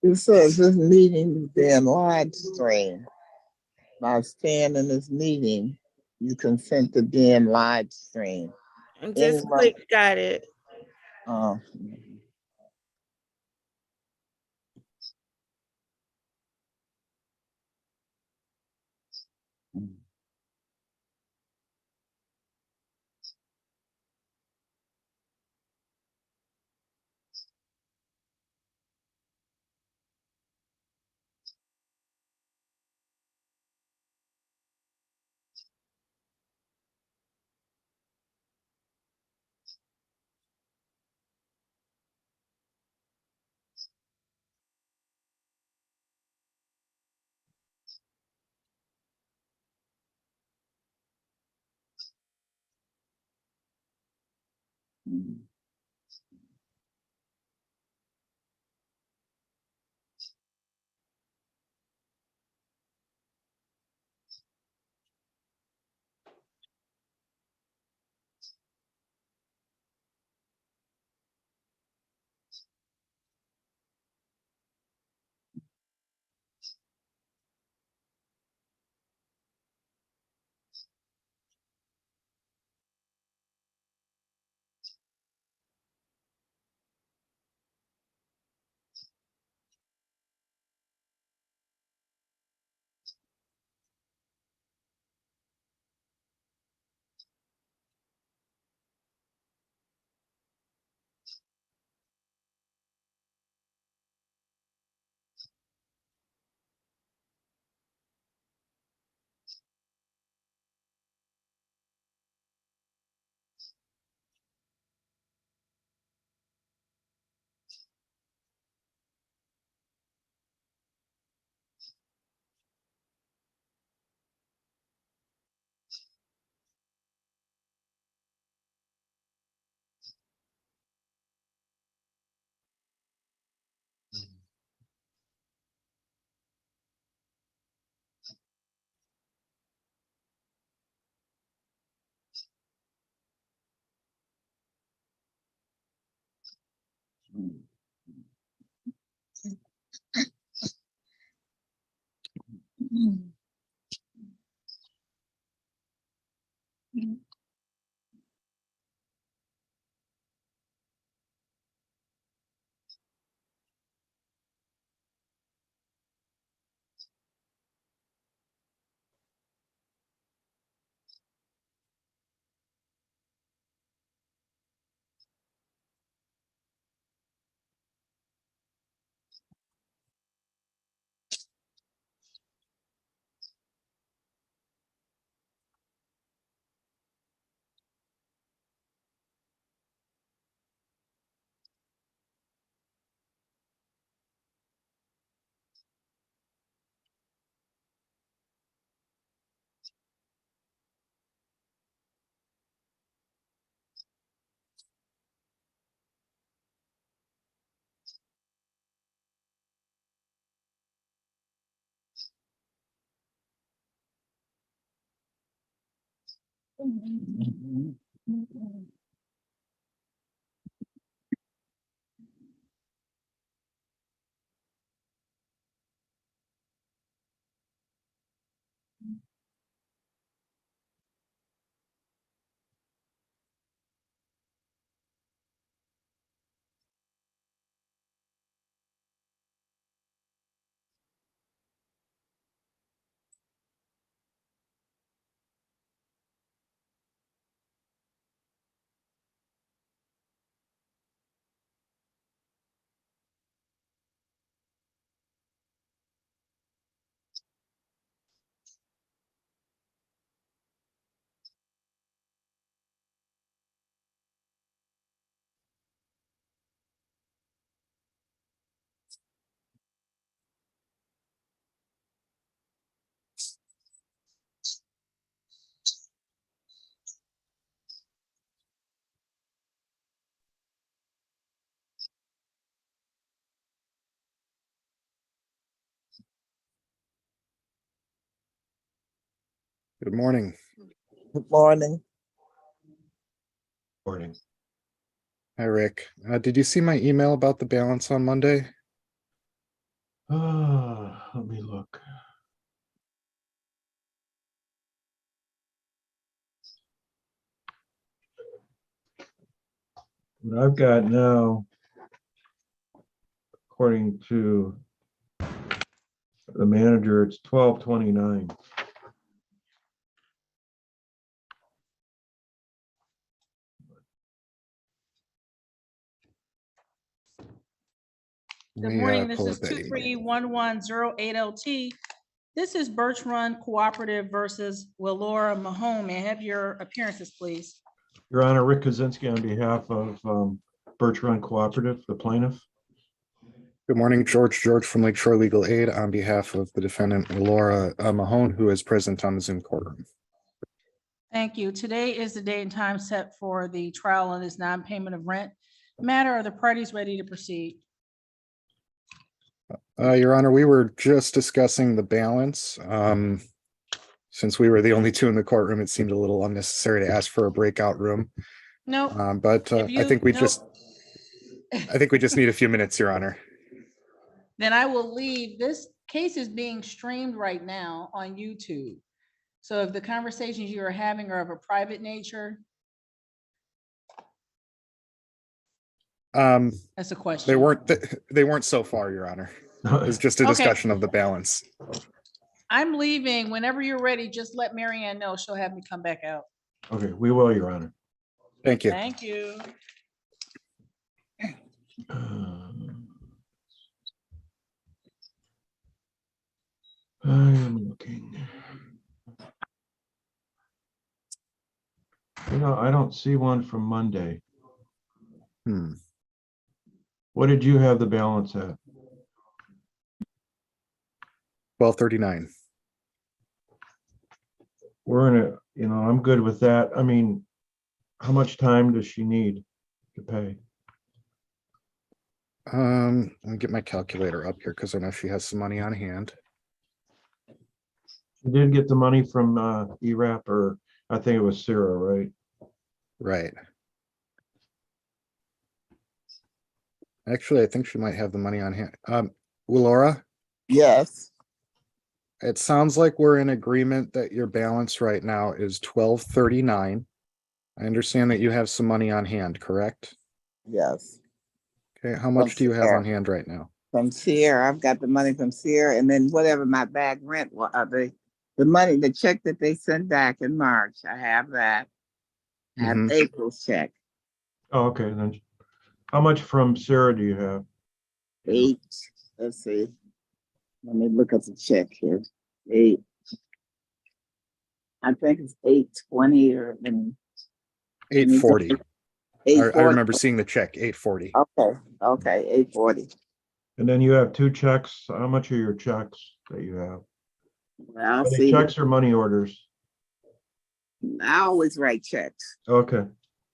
It says this meeting is being live streamed. By staying in this meeting, you consent to being live streamed. And just Anyone? click got it. Uh, Good morning. Good morning. Morning. Hi, Rick. Did you see my email about the balance on Monday? Let me look. What I've got now, according to the manager, it's 12/29. Good morning, this is 231108LT. This is Birch Run Cooperative versus Willora Mahone. May I have your appearances, please? Your Honor, Rick Kaczynski on behalf of Birch Run Cooperative, the plaintiff. Good morning, George from Lakeshore Legal Aid on behalf of the defendant Laura Mahone, who is present on the Zoom courtroom. Thank you. Today is the date and time set for the trial on this non-payment of rent matter. Are the parties ready to proceed? Your Honor, we were just discussing the balance. Since we were the only two in the courtroom, it seemed a little unnecessary to ask for a breakout room. No. But I think we just need a few minutes, Your Honor. Then I will leave. This case is being streamed right now on YouTube. So if the conversations you are having are of a private nature, that's a question. They weren't so far, Your Honor. It was just a discussion of the balance. I'm leaving. Whenever you're ready, just let Marianne know. She'll have me come back out. Okay, we will, Your Honor. Thank you. Thank you. I am looking. You know, I don't see one from Monday. What did you have the balance at? 1239. We're in a, you know, I'm good with that. I mean, how much time does she need to pay? Let me get my calculator up here because I know she has some money on hand. She did get the money from ERAP, or I think it was Sarah, right? Right. Actually, I think she might have the money on hand. Laura, Yes, it sounds like we're in agreement that your balance right now is 1239. I understand that you have some money on hand, correct? yes. Okay, how much do you have on hand right now? From Sierra, I've got the money from Sierra, and then whatever my back rent was, the money, the check that they sent back in March, I have that. I have April's check. Oh, okay, then how much from Sarah do you have? 8. Let's see. Let me look at the check here. 8. I think it's 820 or 840. I 840. remember seeing the check, 840. Okay, 840. And then you have 2 checks. How much are your checks that you have? Well, I'll Are they see. checks or money orders? I always write checks. Okay.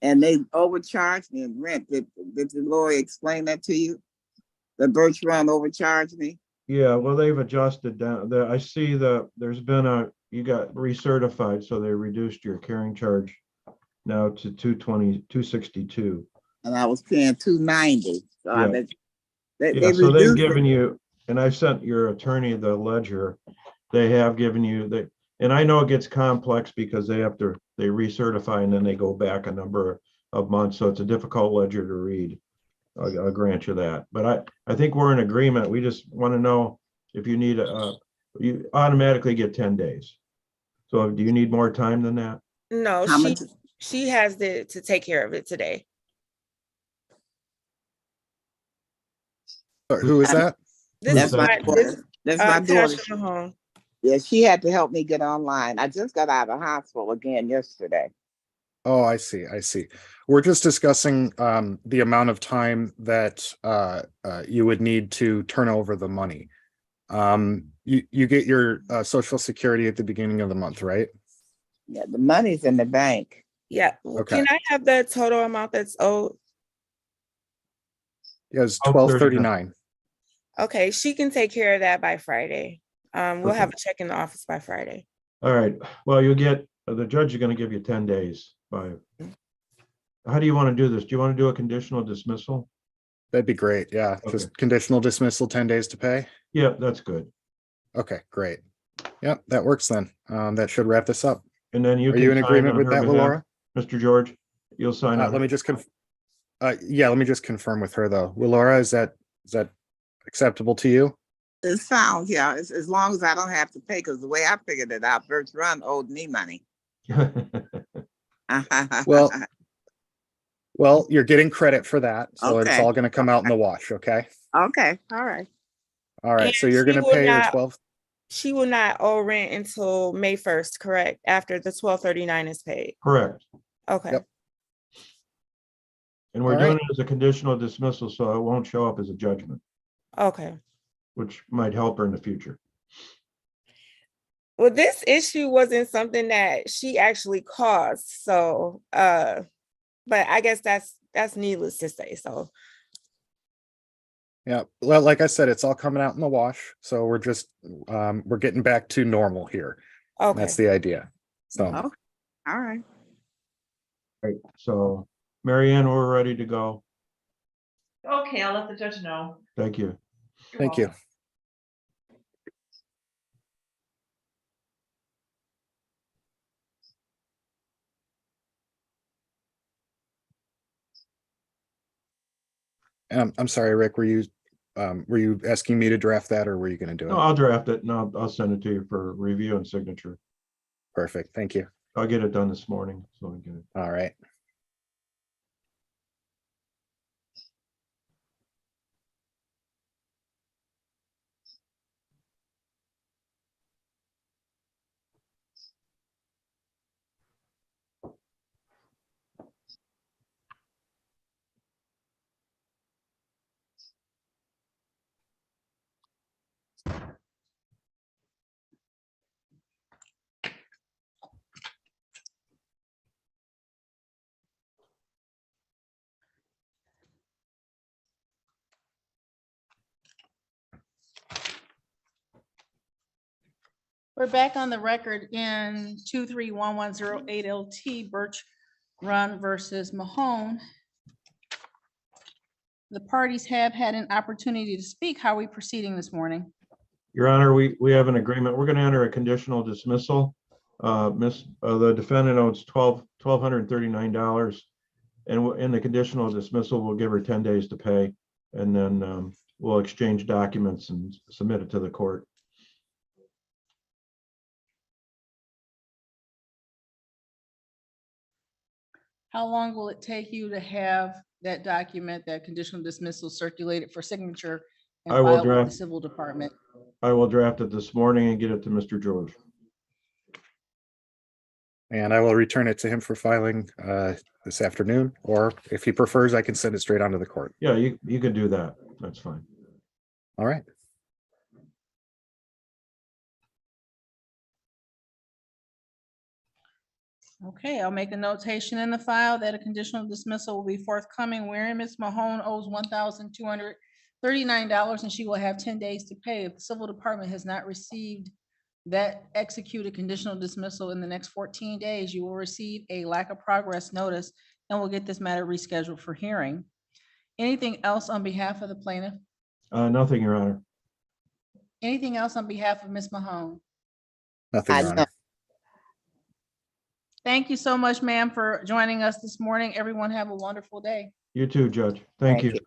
And they overcharged me in rent. Did the lawyer explain that to you? The Birch Run overcharged me? Yeah, well, they've adjusted down. I see there's been you got recertified, so they reduced your carrying charge now to 262. And I was paying 290. So Yeah. they So they've reduced given it. you, and I sent your attorney the ledger. They have given you and I know it gets complex because they recertify and then they go back a number of months. So it's a difficult ledger to read. I'll grant you that. But I think we're in agreement. We just want to know if you need you automatically get 10 days. So do you need more time than that? No, How much? she has to take care of it today. Who is that? That's my daughter. That's my daughter. Tasha Mahone. Yeah, she had to help me get online. I just got out of the hospital again yesterday. Oh, I see. We're just discussing the amount of time that you would need to turn over the money. You get your Social Security at the beginning of the month, right? Yeah, the money's in the bank. Yeah. Okay. Can I have the total amount that's owed? Yeah, it's 1239. Okay, she can take care of that by Friday. We'll have a check in the office by Friday. All right. Well, you'll get, the judge is going to give you 10 days. How do you want to do this? Do you want to do a conditional dismissal? That'd be great. Yeah, Okay. just conditional dismissal, 10 days to pay. Yeah, that's good. Okay, great. Yep, that works then. That should wrap this up. And then you Are you can in sign agreement on with her that, behalf, Laura? Mr. George, you'll sign on. Let me just yeah, let me just confirm with her though. Laura, is that acceptable to you? It sounds, yeah, as long as I don't have to pay, because the way I figured it out, Birch Run owed me money. Well, well, you're getting credit for that, so it's Okay. all gonna come out in the wash, okay? Okay, all right. All right, And so you're she gonna will pay her not- 12. She will not owe rent until May 1st, correct? After the 1239 is paid. Correct. Okay. Yep. And we're All doing right. it as a conditional dismissal, so it won't show up as a judgment, Okay. which might help her in the future. Well, this issue wasn't something that she actually caused. So, but I guess that's needless to say. So, Yeah, well, like I said, it's all coming out in the wash, so we're just we're getting back to normal here. okay. That's the idea. So, Oh, all right. Right, so Mary Ann, we're ready to go. Okay, I'll let the judge know. Thank you. You're thank you. welcome. I'm sorry, Rick, were you asking me to draft that or were you gonna do No, it? I'll draft it and I'll send it to you for review and signature. Perfect, thank you. I'll get it done this morning, so I get it. All right. We're back on the record in 231108 LT Birch Run versus Mahone. The parties have had an opportunity to speak. How are we proceeding this morning? Your Honor, we have an agreement. We're going to enter a conditional dismissal. The defendant owes $1,239. And in the conditional dismissal, we'll give her 10 days to pay. And then we'll exchange documents and submit it to the court. How long will it take you to have that document, that conditional dismissal circulated for signature and I will filed with the draft. civil department? I will draft it this morning and get it to Mr. George. And I will return it to him for filing this afternoon, or if he prefers, I can send it straight onto the court. Yeah, you can do that. That's fine. All right. Okay, I'll make a notation in the file that a conditional dismissal will be forthcoming wherein Ms. Mahone owes $1,239 and she will have 10 days to pay. If the civil department has not received that executed conditional dismissal in the next 14 days, you will receive a lack of progress notice and will get this matter rescheduled for hearing. Anything else on behalf of the plaintiff? Nothing, Your Honor. Anything else on behalf of Ms. Mahone? Nothing, I Your know. Honor. Thank you so much, ma'am, for joining us this morning. Everyone have a wonderful day. You too, Judge. Thank you. you.